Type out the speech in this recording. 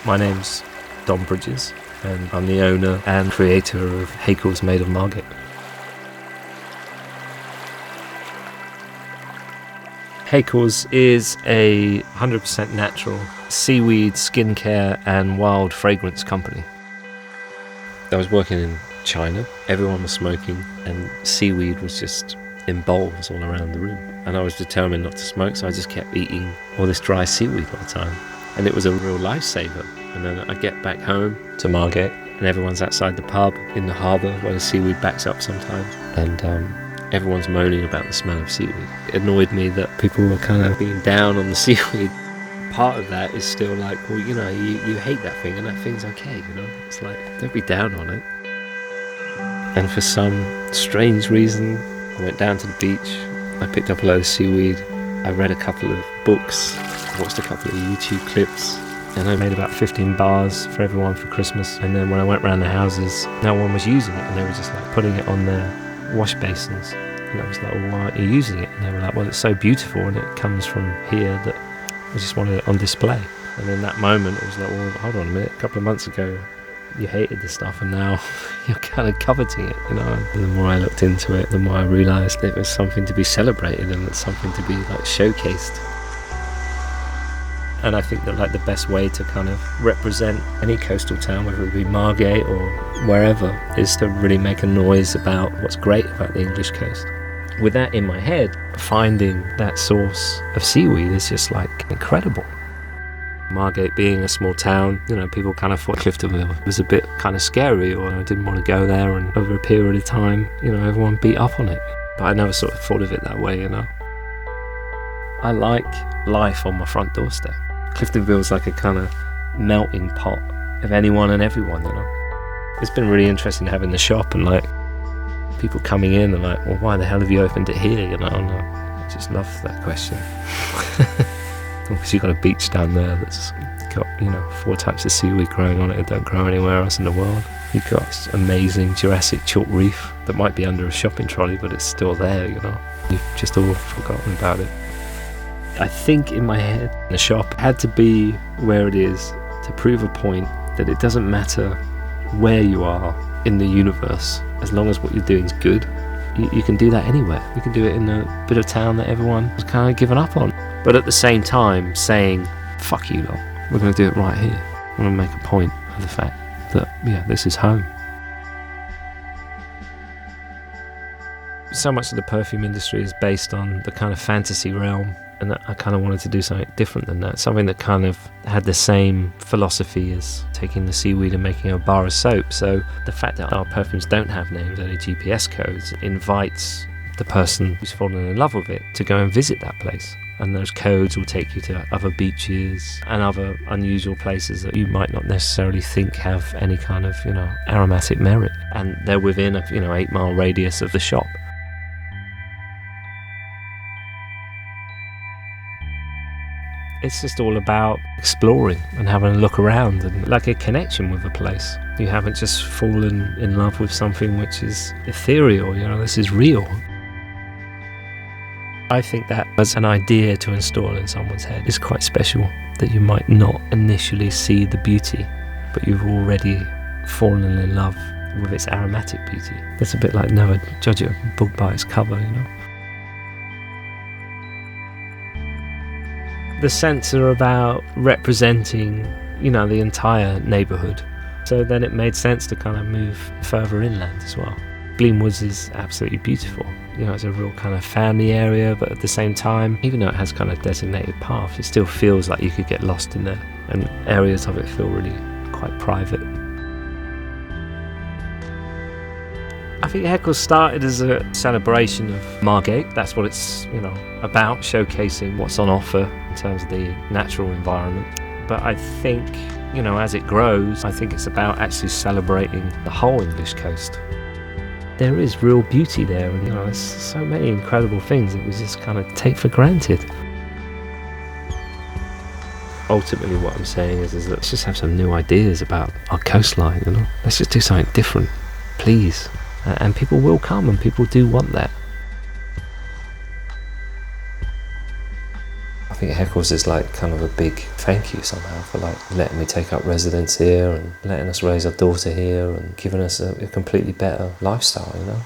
My name's Don Bridges, and I'm the owner and creator of Haeckels made of Margate. Haeckels is a 100% natural seaweed, skincare and wild fragrance company. I was working in China, everyone was smoking and seaweed was just in bowls all around the room. And I was determined not to smoke, so I just kept eating all this dry seaweed all the time. And it was a real lifesaver. And then I get back home to Margate and everyone's outside the pub in the harbour where the seaweed backs up sometimes. And everyone's moaning about the smell of seaweed. It annoyed me that people were kind of being down on the seaweed. Part of that is still like, well, you know, you hate that thing and that thing's okay, you know? It's like, don't be down on it. And for some strange reason, I went down to the beach, I picked up a load of seaweed, I read a couple of books, I watched a couple of YouTube clips, and I made about 15 bars for everyone for Christmas. And then when I went around the houses, no one was using it, and they were just like putting it on their wash basins. And I was like, well, why aren't you using it? And they were like, well, it's so beautiful and it comes from here that I just wanted it on display. And in that moment, it was like, well, hold on a minute, a couple of months ago, you hated this stuff and now you're kind of coveting it, you know. The more I looked into it, the more I realised it was something to be celebrated and it's something to be like showcased. And I think that like the best way to kind of represent any coastal town, whether it be Margate or wherever, is to really make a noise about what's great about the English coast. With that in my head, finding that source of seaweed is just like incredible. Margate being a small town, you know, people kind of thought Cliftonville was a bit kind of scary, or I didn't want to go there, and over a period of time, you know, everyone beat up on it. But I never sort of thought of it that way, you know. I like life on my front doorstep. Cliftonville's like a kind of melting pot of anyone and everyone, you know. It's been really interesting having the shop and like people coming in and like, well, why the hell have you opened it here, you know? And I just love that question. Because you've got a beach down there that's got, you know, 4 types of seaweed growing on it that don't grow anywhere else in the world. You've got this amazing Jurassic chalk reef that might be under a shopping trolley, but it's still there, you know. You've just all forgotten about it. I think in my head, the shop had to be where it is to prove a point that it doesn't matter where you are in the universe, as long as what you're doing is good. You can do that anywhere. You can do it in a bit of town that everyone has kind of given up on. But at the same time saying, fuck you lot, we're going to do it right here. I want to make a point of the fact that, yeah, this is home. So much of the perfume industry is based on the kind of fantasy realm, and I kind of wanted to do something different than that. Something that kind of had the same philosophy as taking the seaweed and making a bar of soap. So the fact that our perfumes don't have names, only GPS codes, invites the person who's fallen in love with it to go and visit that place. And those codes will take you to other beaches and other unusual places that you might not necessarily think have any kind of, you know, aromatic merit. And they're within a, you know, 8-mile radius of the shop. It's just all about exploring and having a look around and like a connection with a place. You haven't just fallen in love with something which is ethereal, you know, this is real. I think that as an idea to install in someone's head is quite special, that you might not initially see the beauty, but you've already fallen in love with its aromatic beauty. It's a bit like never judge a book by its cover, you know. The scents are about representing, you know, the entire neighbourhood. So then it made sense to kind of move further inland as well. Blean Woods is absolutely beautiful. You know, it's a real kind of family area, but at the same time, even though it has kind of designated paths, it still feels like you could get lost in there, and areas of it feel really quite private. I think Haeckels started as a celebration of Margate. That's what it's, you know, about, showcasing what's on offer in terms of the natural environment. But I think, you know, as it grows, I think it's about actually celebrating the whole English coast. There is real beauty there, and, you know, there's so many incredible things that we just kind of take for granted. Ultimately what I'm saying is let's just have some new ideas about our coastline, you know. Let's just do something different, please. And people will come, and people do want that. I I think Haeckels is like kind of a big thank you somehow for like letting me take up residence here and letting us raise our daughter here and giving us a completely better lifestyle, you know.